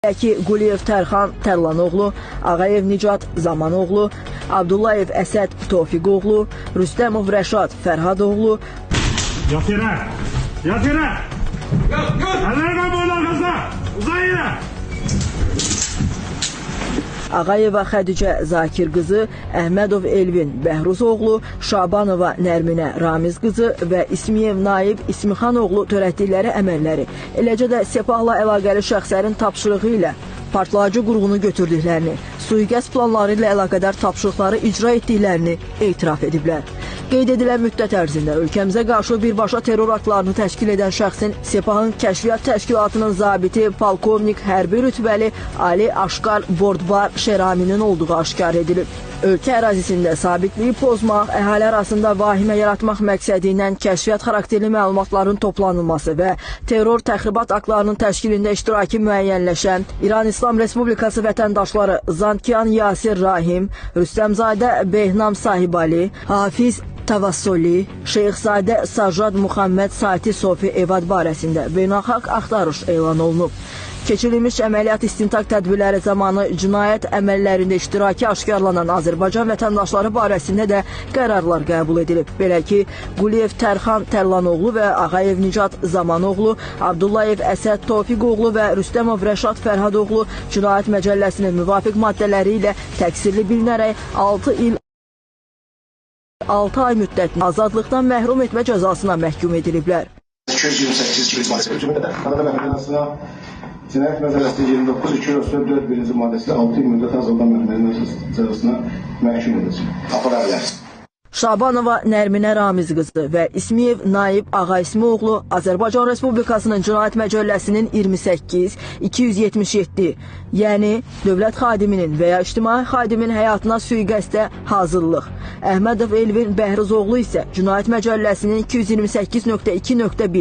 Quliyev Tərxan Tərlanoğlu, Ağayev Nicat Zamanoğlu, Abdullayev Əsəd Tofiqoğlu, Rüstəmov Rəşad Fərhadoğlu. Yat yerə! Yat yerə! Əlləri qoy boyun arxasına! Uzan yerə! Ağayeva Xədicə Zakir qızı, Əhmədov Elvin Bəhruzoğlu, Şabanova Nərminə Ramiz qızı və İsmiyev Naib İsmixanoğlu törətdikləri əməlləri, eləcə də Sepahla əlaqəli şəxslərin tapşırığı ilə partlayıcı qurğunu götürdüklərini, sui-qəsd planları ilə əlaqədar tapşırıqları icra etdiklərini etiraf ediblər. Qeyd edilən müddət ərzində ölkəmizə qarşı birbaşa terror aktlarını təşkil edən şəxsin Sepahın Kəşfiyyat Təşkilatının zabiti polkovnik hərbi rütbəli Ali Aşqar Bordbar Şeraminin olduğu aşkar edilib. Ölkə ərazisində sabitliyi pozmaq, əhali arasında vahimə yaratmaq məqsədi ilə kəşfiyyat xarakterli məlumatların toplanılması və terror təxribat aktlarının təşkilində iştiraki müəyyənləşən İran İslam Respublikası vətəndaşları Zankiyan Yasir Rahim, Rüstəmzadə Behnam Sahibali, Hafiz Tavassoli, Şeyxzadə Sajad Muhammed Sati Sofi Evad barəsində beynəlxalq axtarış elan olunub. Keçirilmiş əməliyyat istintaq tədbirləri zamanı cinayət əməllərində iştiraki aşkarlanan Azərbaycan vətəndaşları barəsində də qərarlar qəbul edilib. Belə ki, Quliyev Tərxan Tərlanoğlu və Ağayev Nicat Zamanoğlu, Abdullayev Əsəd Tofiqoğlu və Rüstəmov Rəşad Fərhadoğlu Cinayət Məcəlləsinin müvafiq maddələri ilə təqsirli bilinərək 6 il 6 ay müddətini azadlıqdan məhrum etmə cəzasına məhkum ediliblər. 228 Cinayət Məcəlləsinin 29-204 birinci maddəsi 6 il müddət azadlıqdan məhrum etmə cəzasına məhkum edilsin. Apara bilər. Şabanova Nərminə Ramiz qızı və İsmiyev Naib Ağa İsmioğlu Azərbaycan Respublikasının Cinayət Məcəlləsinin 28-277, yəni dövlət xadiminin və ya ictimai xadimin həyatına sui-qəsdə hazırlıq. Əhmədov Elvin Bəhruzoğlu isə Cinayət Məcəlləsinin 228.2.1